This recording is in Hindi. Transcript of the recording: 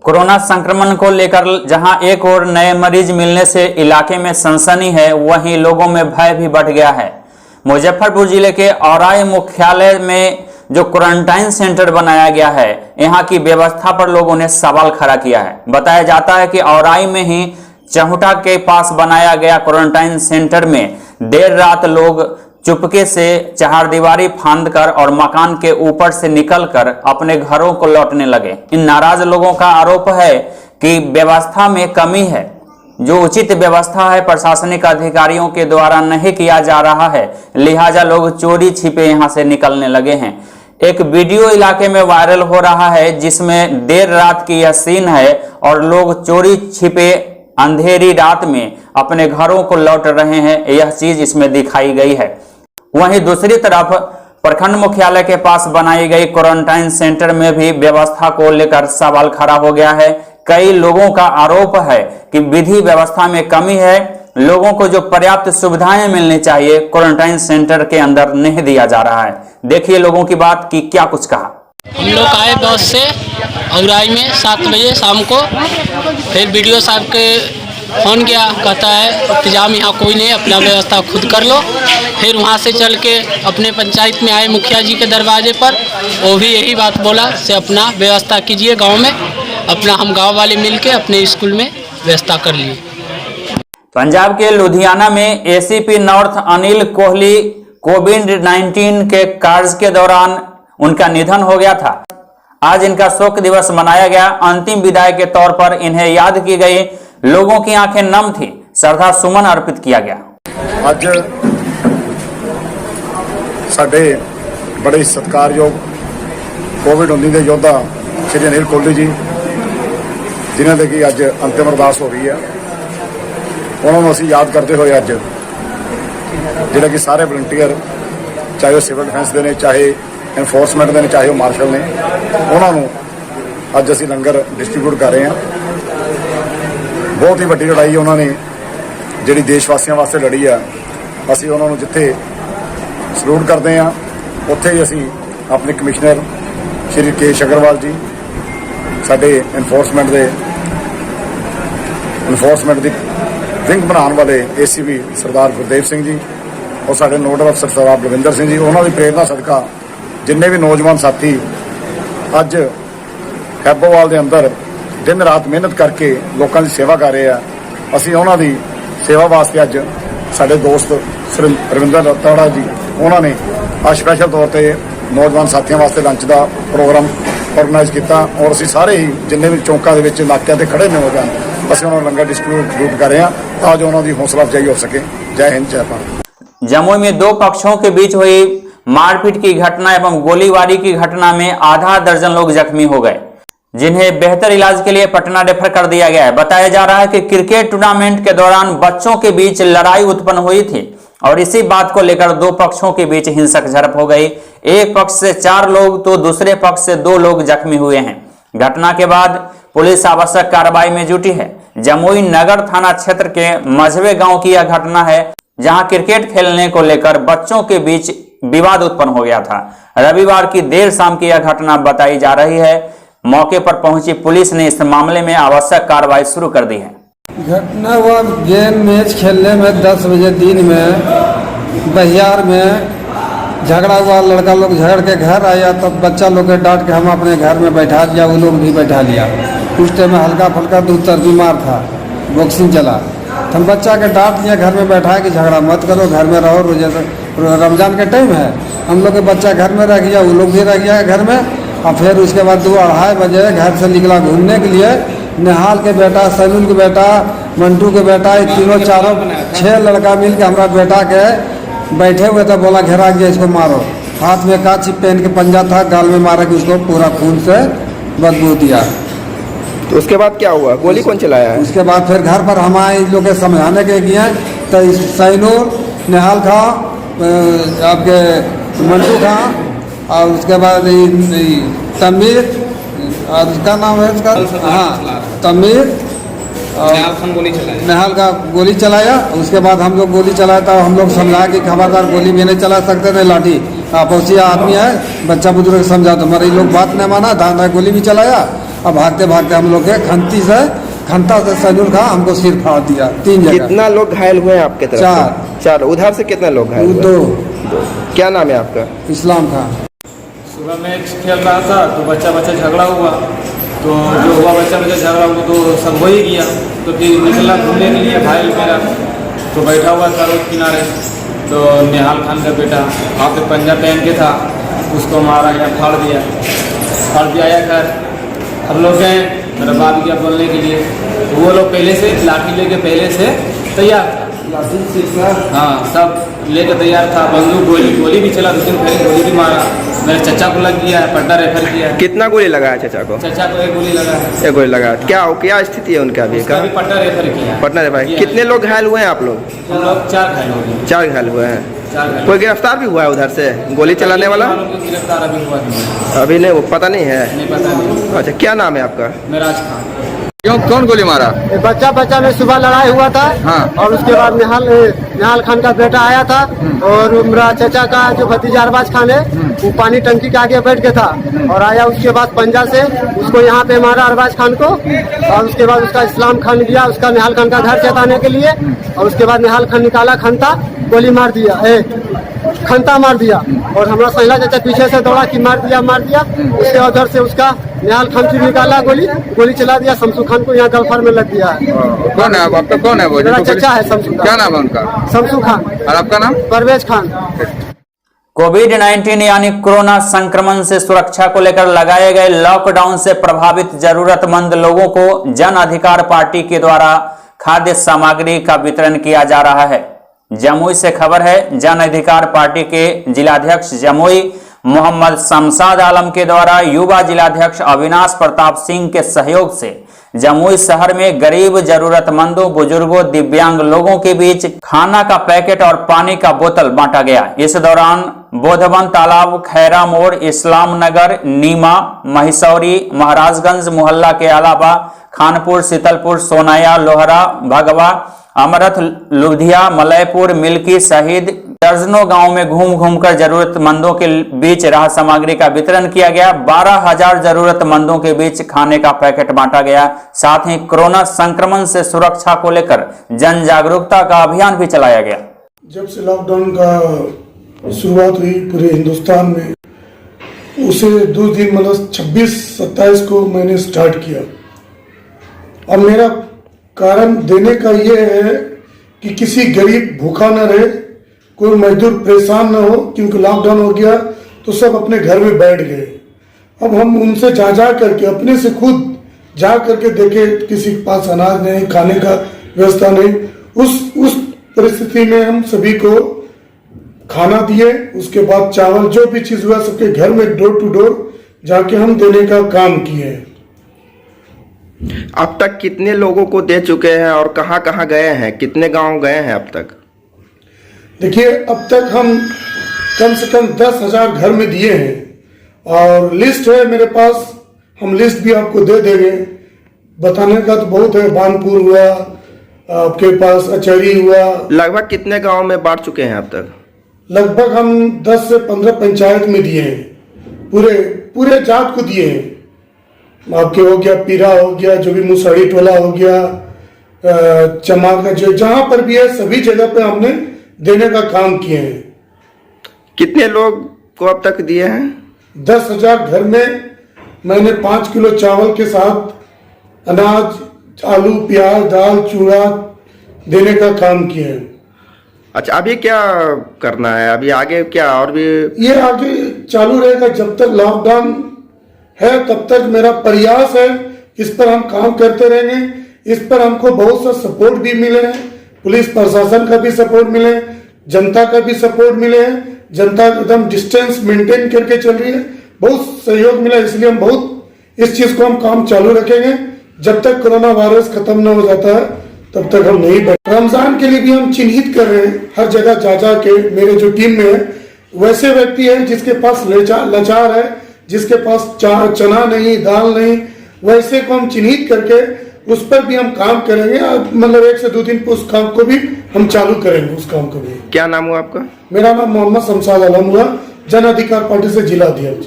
कोरोना संक्रमण को लेकर जहां एक और नए मरीज मिलने से इलाके में सनसनी है, वहीं लोगों में भय भी बढ़ गया है। मुजफ्फरपुर जिले के औराई मुख्यालय में जो क्वारंटाइन सेंटर बनाया गया है, यहां की व्यवस्था पर लोगों ने सवाल खड़ा किया है। बताया जाता है कि औराई में ही चहुटा के पास बनाया गया क्वारंटाइन सेंटर में देर रात लोग चुपके से चारदीवारी फांदकर और मकान के ऊपर से निकलकर अपने घरों को लौटने लगे। इन नाराज लोगों का आरोप है कि व्यवस्था में कमी है, जो उचित व्यवस्था है प्रशासनिक अधिकारियों के द्वारा नहीं किया जा रहा है, लिहाजा लोग चोरी छिपे यहां से निकलने लगे हैं। एक वीडियो इलाके में वायरल हो रहा है जिसमें देर रात की यह सीन है और लोग चोरी छिपे अंधेरी रात में अपने घरों को लौट रहे हैं, यह चीज इसमें दिखाई गई है। वहीं दूसरी तरफ प्रखंड मुख्यालय के पास बनाई गई क्वारंटाइन सेंटर में भी व्यवस्था को लेकर सवाल खड़ा हो गया है। कई लोगों का आरोप है कि विधि व्यवस्था में कमी है, लोगों को जो पर्याप्त सुविधाएं मिलनी चाहिए क्वारंटाइन सेंटर के अंदर नहीं दिया जा रहा है। देखिए लोगों की बात की क्या कुछ कहा। हम लोग आए बस से औराई में 7 बजे शाम को, फिर वीडियो साहब के फ़ोन किया, कहता है इंतजाम यहाँ कोई नहीं, अपना व्यवस्था खुद कर लो। फिर वहाँ से चल के अपने पंचायत में आए मुखिया जी के दरवाजे पर, वो भी यही बात बोला से अपना व्यवस्था कीजिए गांव में, अपना हम गांव वाले मिलके अपने स्कूल में व्यवस्था कर लिए। पंजाब के लुधियाना में एसीपी नॉर्थ अनिल कोहली कोविड-19 के कार्य के दौरान उनका निधन हो गया था। आज इनका शोक दिवस मनाया गया। अंतिम विदाई के तौर पर इन्हें याद की गई। लोगों की आंखें नम थी, श्रद्धा सुमन अर्पित किया गया। आज साडे बड़े सत्कारयोग कोविड-19 के योद्धा श्री अनिल कोहली जी, जिन्होंने की अज अंतिम अरदास हो रही है, उन्होंने असीं याद करते हुए अज जिहड़े कि सारे वलंटियर, चाहे वो सिविल डिफेंस के ने, चाहे इनफोर्समेंट के ने, चाहे वो मार्शल ने, उन्होंने अज असीं लंगर डिस्ट्रीब्यूट कर रहे हैं। बहुत ही वड्डी लड़ाई उन्होंने जिहड़ी देशवासियों वास्ते लड़ी है, असीं उन्होंने जिथे सलूट करते हैं उत्थे ही असीं अपने कमिश्नर श्री के अग्रवाल जी, साडे इनफोर्समेंट की विंग बनाने वाले ACP सरदार गुरदेव सिंह जी और साडे नोडल अफसर सरदार बलविंदर सिंह जी, उन्होंने प्रेरणा सदका जिन्ने भी नौजवान साथी अज हैबोवाल के अंदर दिन रात मेहनत करके लोगों की सेवा कर रहे हैं, असीं उन्हां दी सेवा वास्ते अज साडे दोस्त रविंदर रताड़ा जी, उन्होंने आज स्पैशल तौर पर नौजवान साथियों वास्ते लंच का प्रोग्राम ऑर्गेनाइज किया और असीं सारे ही जिन्ने भी चौंकों के विच इलाकों से खड़े नौजवान असीं उन्होंने लंगर डिस्ट्रीब्यूट कर रहे हैं ताकि उन्होंने हौसला अफजाई हो सके। जय हिंद, जय भारत। जमुई में दो पक्षों के बीच हुई मारपीट की घटना एवं गोलीबारी की घटना में आधा दर्जन लोग जख्मी हो गए, जिन्हें बेहतर इलाज के लिए पटना रेफर कर दिया गया है। बताया जा रहा है कि क्रिकेट टूर्नामेंट के दौरान बच्चों के बीच लड़ाई उत्पन्न हुई थी और इसी बात को लेकर दो पक्षों के बीच हिंसक झड़प हो गई। एक पक्ष से 4 लोग तो दूसरे पक्ष से 2 लोग जख्मी हुए हैं। घटना के बाद पुलिस आवश्यक कार्रवाई में जुटी है। जमुई नगर थाना क्षेत्र के मझवे गांव की यह घटना है, जहां क्रिकेट खेलने को लेकर बच्चों के बीच विवाद उत्पन्न हो गया था। रविवार की देर शाम की यह घटना बताई जा रही है। मौके पर पहुंची पुलिस ने इस मामले में आवश्यक कार्रवाई शुरू कर दी है। घटना हुआ गेम मैच खेलने में 10 बजे दिन में बहियार में झगड़ा हुआ। लड़का लोग झगड़ के घर आया, तब बच्चा लोग के डांट के हम अपने घर में बैठा दिया, वो लोग भी बैठा लिया। उस टाइम में हल्का फुल्का 2 बीमार था, बॉक्सिंग चला, तो हम बच्चा के डांट दिया, घर में बैठा कि झगड़ा मत करो, घर में रहो। रोजे रमजान के टाइम है, हम लोग के बच्चा घर में रह गया, वो लोग भी रह गया घर में। और फिर उसके बाद 2-2:30 बजे घर से निकला घूमने के लिए। निहाल के बेटा, सैलून के बेटा, मंटू के बेटा, तीनों चारों 6 लड़का मिल के हमारा बेटा के बैठे हुए थे, बोला घेरा गया, इसको मारो। हाथ में कांची पहन के पंजा था, गाल में मारा कि उसको पूरा खून से बदबू दिया। तो उसके बाद क्या हुआ? गोली कौन चलाया है? उसके बाद फिर घर पर हम आए, इन लोग के समझाने के गए तो सैनूर, निहाल खां, आपके मंटू खां और उसके बाद तमीर और उसका नाम है उसका, हाँ तमीर, निहाल का गोली चलाया। उसके बाद हम लोग गोली चलाया था, हम लोग समझा कि खबरदार गोली भी नहीं चला सकते थे, लाठी आपसी आदमी है, बच्चा बुजुर्ग समझा तो हमारे लोग बात नहीं माना, धाना गोली भी चलाया। अब भागते भागते हम लोग के खंता से सैलून का हमको सिर फाड़ दिया 3 जगह। कितना लोग घायल हुए हैं आपके तरफ से? 4। उधर से कितने लोग घायल हुए? 2। क्या नाम है आपका? इस्लाम खान। सुबह मैच खेल रहा था तो बच्चा झगड़ा हुआ, तो जो हुआ बच्चा झगड़ा हुआ तो सब हो ही गया। तो फिर निकला घूमने के लिए भाई मेरा, तो बैठा हुआ था रोड किनारे, तो निहाल खान का बेटा हाथ में पंजा पहन के था, उसको मारा या फाड़ दिया या कर। हम लोग गए, मेरा बाप गया बोलने के लिए, तो वो लोग पहले से लाठी लेके पहले से तैयार था। हाँ, सब लेके तैयार था। बंदूक गोली भी चला, 2-3 फैरी गोली भी मारा। मेरे चचा को लग गया है, पटना रेफर किया है। कितना गोली लगा है चचा को? चचा को 1 गोली लगा है। 1 गोली लगा है। क्या स्थिति है उनका अभी? उसका भी पटना रेफर किया है। पटना रेफर। कितने लोग घायल हुए हैं आप लोग? हम लोग 4 घायल हो गए। 4 घायल हुए हैं। 4 घायल। कोई गिरफ्तार भी हुआ है उधर से गोली चलाने वाला? गिरफ्तार अभी हुआ नहीं। अभी नहीं, वो पता नहीं है। नहीं पता नहीं। अच्छा, क्या नाम है आपका? मेराज खान। क्यों, कौन गोली मारा? बच्चा में सुबह लड़ाई हुआ था। हाँ। और उसके बाद निहाल खान का बेटा आया था, और मेरा चचा का जो भतीजा अरबाज खान है वो पानी टंकी के आगे बैठ के था, और आया उसके बाद पंजा से उसको यहाँ पे मारा अरबाज खान को। और उसके बाद उसका इस्लाम खान गया उसका निहाल खान का घर चेताने के लिए, और उसके बाद निहाल खान निकाला खंता, गोली मार दिया, खंता मार दिया। और हमारा सहिला चाचा पीछे से दौड़ा कि मार दिया। उसके उधर से उसका निहाल खान फिर निकाला, गोली चला दिया। शमसू खान को यहाँ गलफर में लग गया है। कौन है आपका? कौन है वो? मेरा चचा है शमसू खान। क्या नाम है उनका? शमसू खान। और आपका नाम? परवेज खान। कोविड-19 यानी कोरोना संक्रमण से सुरक्षा को लेकर लगाए गए लॉकडाउन से प्रभावित जरूरतमंद लोगों को जन अधिकार पार्टी के द्वारा खाद्य सामग्री का वितरण किया जा रहा है। जमुई से खबर है, जन अधिकार पार्टी के जिलाध्यक्ष जमुई मोहम्मद शमशाद आलम के द्वारा युवा जिलाध्यक्ष अविनाश प्रताप सिंह के सहयोग से जमुई शहर में गरीब, जरूरतमंदों, बुजुर्गों, दिव्यांग लोगों के बीच खाना का पैकेट और पानी का बोतल बांटा गया। इस दौरान बोधवन तालाब, खैरा मोड़, इस्लाम नगर, नीमा, महिसौरी, महाराजगंज मोहल्ला के अलावा खानपुर, शीतलपुर, सोनाया, लोहरा, भगवा, अमरथ, लुधिया, मलयपुर, मिल्की सहित दर्जनों गांव में घूम कर जरूरतमंदों के बीच राहत सामग्री का वितरण किया गया। 12,000 जरूरतमंदों के बीच खाने का पैकेट बांटा गया। साथ ही कोरोना संक्रमण से सुरक्षा को लेकर जन जागरूकता का अभियान भी चलाया गया। जब से लॉकडाउन का शुरुआत हुई पूरे हिंदुस्तान में, उसे 2 दिन मतलब 26-27 को मैंने स्टार्ट किया। और मेरा कारण देने का ये है कि किसी गरीब भूखा न रहे, कोई मजदूर परेशान न हो, क्योंकि लॉकडाउन हो गया तो सब अपने घर में बैठ गए। अब हम उनसे जा करके अपने से खुद जा करके देखे, किसी के पास अनाज नहीं, खाने का व्यवस्था नहीं, उस परिस्थिति में हम सभी को खाना दिए। उसके बाद चावल जो भी चीज हुआ सबके घर में डोर टू डोर जाके हम देने का काम किए। अब तक कितने लोगों को दे चुके हैं और कहाँ कहाँ गए हैं? कितने गांव गए हैं अब तक? देखिए, अब तक हम कम से कम 10,000 घर में दिए हैं, और लिस्ट है मेरे पास, हम लिस्ट भी आपको दे देंगे। बताने का तो बहुत है, बानपुर हुआ, आपके पास अचरी हुआ। लगभग कितने गांव में बांट चुके हैं अब तक? लगभग हम 10 से 15 पंचायत में दिए हैं, पूरे जात को दिए हैं। आपके हो गया पीरा, हो गया जो भी मुसहरी टोला हो गया, चमाका, जो जहां पर भी है सभी जगह पे हमने देने का काम किए हैं। कितने लोग को अब तक दिए हैं? 10,000 घर में मैंने 5 किलो चावल के साथ अनाज, आलू, प्याज, दाल, चूड़ा देने का काम किए हैं। अच्छा, अभी क्या करना है? अभी आगे क्या और भी? ये आगे चालू रहेगा जब तक लॉकडाउन है, तब तक मेरा प्रयास है। इस पर हम काम करते रहेंगे। इस पर हमको बहुत सा सपोर्ट भी मिले हैं, पुलिस प्रशासन का भी सपोर्ट मिले, जनता का भी सपोर्ट मिले हैं। जनता एकदम डिस्टेंस मेंटेन करके चल रही है, बहुत सहयोग मिला। इसलिए हम बहुत इस चीज को हम काम चालू रखेंगे जब तक कोरोना वायरस खत्म न हो जाता है, तब तक हम नहीं बैठे। रमजान के लिए भी हम चिन्हित कर रहे हैं हर जगह जा के। मेरे जो टीम में है वैसे व्यक्ति है जिसके पास लाचार है, जिसके पास चना नहीं, दाल नहीं, वैसे को हम चिन्हित करके उस पर भी हम काम करेंगे। मतलब 1 से 2 दिन उस काम को भी हम चालू करेंगे, उस काम को भी। क्या नाम हुआ आपका? मेरा नाम मोहम्मद शमशाद आलम हुआ, जन अधिकार पार्टी से जिला अध्यक्ष।